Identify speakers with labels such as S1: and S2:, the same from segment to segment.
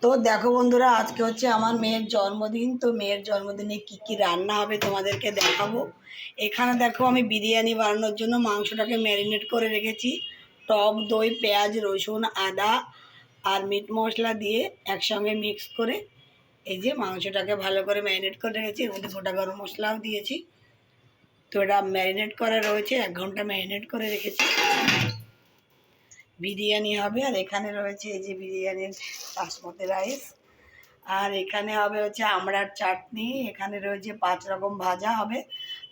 S1: তো দেখো বন্ধুরা, আজকে হচ্ছে আমার মেয়ের জন্মদিন। তো মেয়ের জন্মদিনে কি কি রান্না হবে তোমাদেরকে দেখাবো। এখানে দেখো আমি বিরিয়ানি বানানোর জন্য মাংসটাকে ম্যারিনেট করে রেখেছি। টক দই, পেঁয়াজ, রসুন, আদা আর মিট মশলা দিয়ে একসঙ্গে মিক্স করে এই যে মাংসটাকে ভালো করে ম্যারিনেট করে রেখেছি। এর মধ্যে গোটা গরম মশলাও দিয়েছি। তো এটা ম্যারিনেট করা রয়েছে, 1 ঘন্টা ম্যারিনেট করে রেখেছি। বিরিয়ানি হবে। আর এখানে রয়েছে এই যে বিরিয়ানির বাসমতি রাইস। আর এখানে হবে হচ্ছে আমড়ার চাটনি। এখানে রয়েছে 5 রকম ভাজা হবে।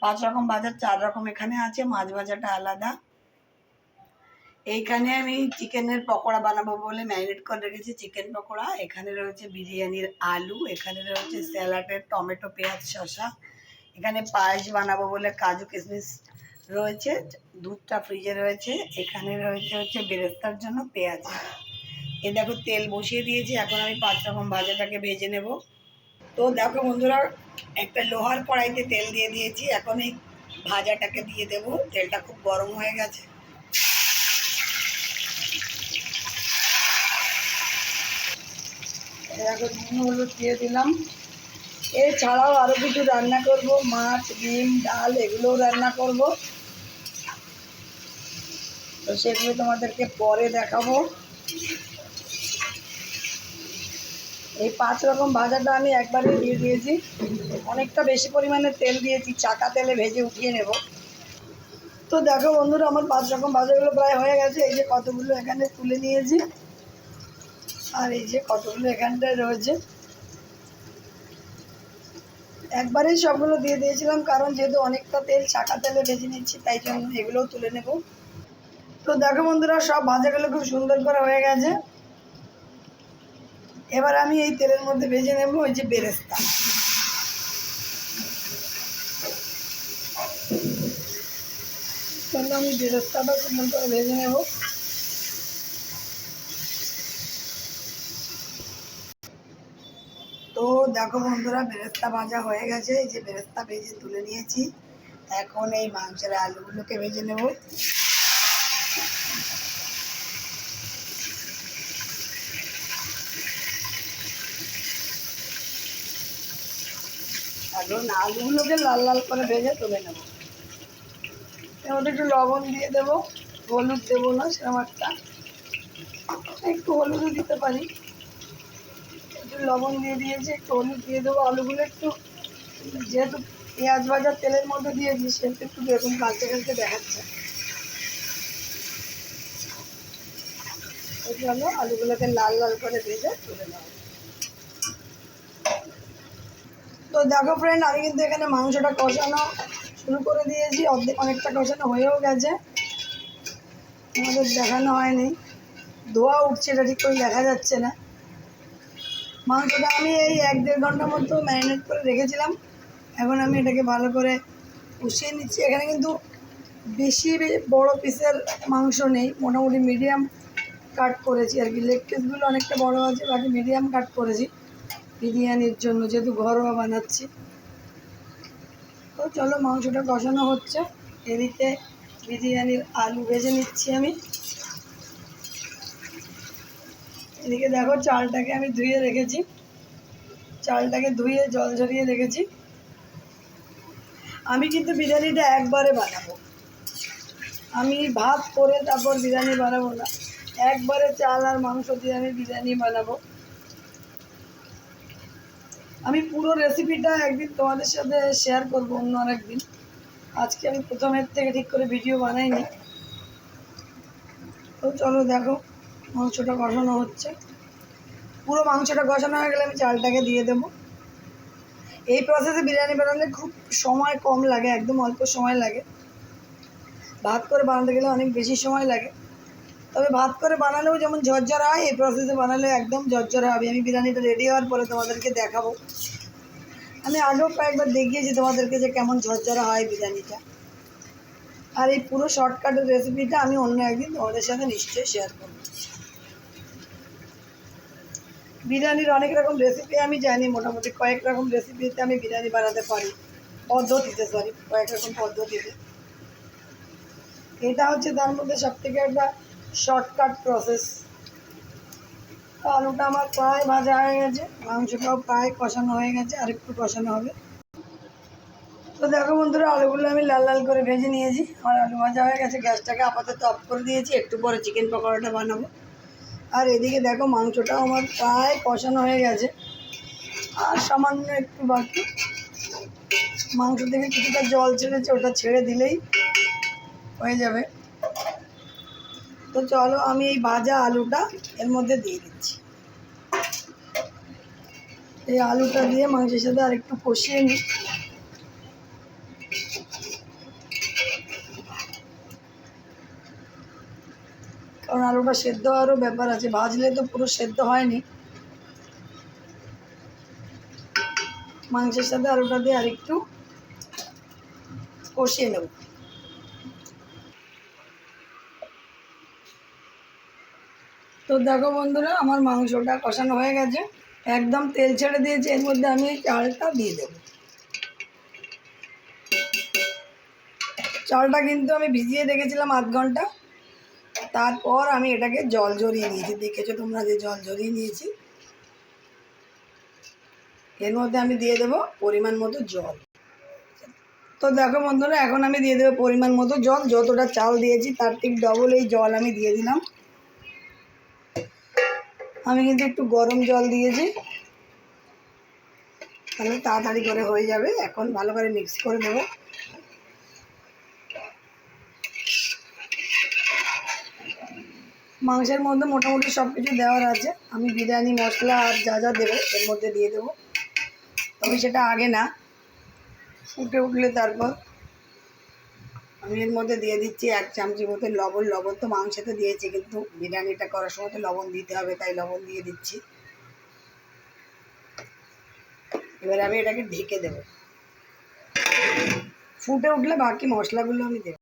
S1: 5 রকম ভাজার 4 রকম এখানে আছে, মাছ ভাজাটা আলাদা। এইখানে আমি চিকেনের পকোড়া বানাবো বলে ম্যারিনেট করে রেখেছি চিকেন পকোড়া। এখানে রয়েছে বিরিয়ানির আলু, এখানে রয়েছে স্যালাডের টমেটো, পেঁয়াজ, শসা। এখানে পায়েস বানাবো বলে কাজু কিশমিশ রয়েছে, দুধটা ফ্রিজে রয়েছে। এখানে রয়েছে হচ্ছে বেরেস্তার জন্য পেঁয়াজ। এ দেখো তেল বসিয়ে দিয়েছি, এখন আমি 5 রকম ভাজাটাকে ভেজে নেব। তো দেখো বন্ধুরা, একটা লোহার কড়াইতে তেল দিয়ে দিয়েছি। এখন এই ভাজাটাকে দিয়ে দেব। তেলটা খুব গরম হয়ে গেছে। দেখো নুন হলুদ দিয়ে দিলাম। এছাড়াও আরও কিছু রান্না করব, মাছ, ডিম, ডাল এগুলোও রান্না করব। তো সেগুলো তোমাদেরকে পরে দেখাবো। এই 5 রকম ভাজাটা আমি একবারে দিয়ে দিয়েছি। অনেকটা বেশি পরিমাণে তেল দিয়েছি, চাকা তেলে ভেজে উঠিয়ে নেব। তো দেখো বন্ধুরা, আমার 5 রকম ভাজাগুলো প্রায় হয়ে গেছে। এই যে কতগুলো এখানে তুলে নিয়েছি, আর এই যে কতগুলো এখানটায় রয়েছে। একবারেই সবগুলো দিয়ে দিয়েছিলাম, কারণ যেহেতু অনেকটা তেল চাকা তেলে ভেজে নিচ্ছি, তাই জন্য এগুলোও তুলে নেব। তো দেখো বন্ধুরা, সব ভাজাগুলো খুব সুন্দর করে হয়ে গেছে। এবার আমি এই তেলের মধ্যে ভেজে নেব ওই যে বেরেস্তা। তাহলে আমি বেরেস্তাটা সুন্দর করে ভেজে নেব। তো দেখো বন্ধুরা, বেরেস্তা ভাজা হয়ে গেছে। এই যে বেরেস্তা ভেজে তুলে নিয়েছি। এখন এই মাংসের আলুগুলোকে ভেজে নেব। এখন আলুগুলোকে লাল লাল করে ভেজে তুলে নেব। এর মধ্যে একটু লবণ দিয়ে দেবো, হলুদ দেবো না সেরকম একটা, একটু হলুদও দিতে পারি। একটু লবণ দিয়ে দিয়েছি, একটু হলুদ দিয়ে দেবো। আলুগুলো একটু, যেহেতু পেঁয়াজ ভাজার তেলের মধ্যে দিয়েছি, সেটা একটু এরকম কালচে কালচে দেখাচ্ছে। ওই জন্য আলুগুলোকে লাল লাল করে ভেজে তুলে নেব। তো দেখো ফ্রেন্ড, আমি কিন্তু এখানে মাংসটা কষানো শুরু করে দিয়েছি। অনেকটা কষানো হয়েও গেছে, আমাদের দেখানো হয়নি। ধোয়া উঠছে, এটা ঠিক করে দেখা যাচ্ছে না। মাংসটা আমি এই 1-1.5 ঘন্টা মতো ম্যারিনেট করে রেখেছিলাম। এখন আমি এটাকে ভালো করে কষিয়ে নিচ্ছি। এখানে কিন্তু বেশি বড় পিসের মাংস নেই, মোটামুটি মিডিয়াম কাট করেছি আর কি। লেগ পিসগুলো অনেকটা বড় আছে, বাকি মিডিয়াম কাট করেছি বিরিয়ানির জন্য, যেহেতু ঘরোয়া বানাচ্ছি। তো চলো, মাংসটা কষানো হচ্ছে, এদিকে বিরিয়ানির আলু ভেজে নিচ্ছি আমি। এদিকে দেখো, চালটাকে আমি ধুয়ে রেখেছি। চালটাকে ধুয়ে জল ঝরিয়ে রেখেছি। আমি কিন্তু বিরিয়ানিটা একবারে বানাবো, আমি ভাত করে তারপর বিরিয়ানি বানাবো না। একবারে চাল আর মাংস দিয়ে আমি বিরিয়ানি বানাবো। আমি পুরো রেসিপিটা একদিন তোমাদের সাথে শেয়ার করবো, অন্য আরেকদিন। আজকে আমি প্রথমের থেকে ঠিক করে ভিডিও বানাইনি। তো চলো দেখো, মাংসটা কষানো হচ্ছে। পুরো মাংসটা কষানো হয়ে গেলে আমি চালটাকে দিয়ে দেবো। এই প্রসেসে বিরিয়ানি বানালে খুব সময় কম লাগে, একদম অল্প সময় লাগে। ভাত করে বানাতে গেলে অনেক বেশি সময় লাগে। তবে ভাত করে বানালেও যেমন ঝরঝরা হয়, এই প্রসেসে বানালে একদম ঝরঝরা হবে। আমি বিরিয়ানিটা রেডি হওয়ার পরে তোমাদেরকে দেখাবো। আমি আগেও কয়েকবার দেখিয়েছি তোমাদেরকে যে কেমন ঝরঝরা হয় বিরিয়ানিটা। আর এই পুরো শর্টকাটের রেসিপিটা আমি অন্য একদিন তোমাদের সাথে নিশ্চয়ই শেয়ার করব। বিরিয়ানির অনেক রকম রেসিপি আমি জানি, মোটামুটি কয়েক রকম রেসিপিতে আমি বিরিয়ানি বানাতে পারি, কয়েক রকম পদ্ধতিতে। এটা হচ্ছে তার মধ্যে সবথেকে একটা শর্টকাট প্রসেস। তো আলুটা আমার প্রায় ভাজা হয়ে গেছে, মাংসটাও প্রায় কষানো হয়ে গেছে, আর একটু কষানো হবে। তো দেখো বন্ধুরা, আলুগুলো আমি লাল লাল করে ভেজে নিয়েছি, আমার আলু ভাজা হয়ে গেছে। গ্যাসটাকে আপাতত অফ করে দিয়েছি, একটু পরে চিকেন পকোড়াটা বানাবো। আর এদিকে দেখো মাংসটাও আমার প্রায় কষানো হয়ে গেছে, আর সামান্য একটু বাকি। মাংস থেকে কিছুটা জল ছেড়েছে, ওটা ছেড়ে দিলেই হয়ে যাবে। তো চলো আমি এই ভাজা আলুটা এর মধ্যে দিয়ে দিচ্ছি। এই আলুটা দিয়ে মাংসের সাথে আর একটু কষিয়ে নিই। কারণ আলুটা সেদ্ধ হওয়ারও ব্যাপার আছে, ভাজলে তো পুরো সেদ্ধ হয়নি। মাংসের সাথে আলুটা দিয়ে আর একটু কষিয়ে নেব। তো দেখো বন্ধুরা, আমার মাংসটা কষানো হয়ে গেছে, একদম তেল ছেড়ে দিয়েছে। এর মধ্যে আমি এই চালটা দিয়ে দেব। চালটা কিন্তু আমি ভিজিয়ে রেখেছিলাম আধ ঘন্টা, তারপর আমি এটাকে জল ঝরিয়ে নিয়েছি। দেখেছো তোমরা যে জল ঝরিয়ে নিয়েছি। এর মধ্যে আমি দিয়ে দেব পরিমাণ মতো জল। তো দেখো বন্ধুরা, এখন আমি দিয়ে দেবো পরিমাণ মতো জল। যতটা চাল দিয়েছি তার ঠিক ডবল এই জল আমি দিয়ে দিলাম। আমি কিন্তু একটু গরম জল দিয়েছি, তাহলে তাড়াতাড়ি করে হয়ে যাবে। এখন ভালো করে মিক্স করে দেবো। মাংসের মধ্যে মোটামুটি সব কিছু দেওয়ার আছে। আমি বিরিয়ানি মশলা আর যা যা দেবো এর মধ্যে দিয়ে দেবো, তবে সেটা আগে না, ফুটে উঠলে তারপর। আমি এর মধ্যে দিয়ে দিচ্ছি 1 চামচি মতো লবণ। লবণ তো মাংসতে দিয়েছি, কিন্তু বিরিয়ানিটা করার সময় তো লবণ দিতে হবে, তাই লবণ দিয়ে দিচ্ছি। এবার আমি এটাকে ঢেকে দেবো। ফুটে উঠলে বাকি মশলাগুলো আমি দেবো।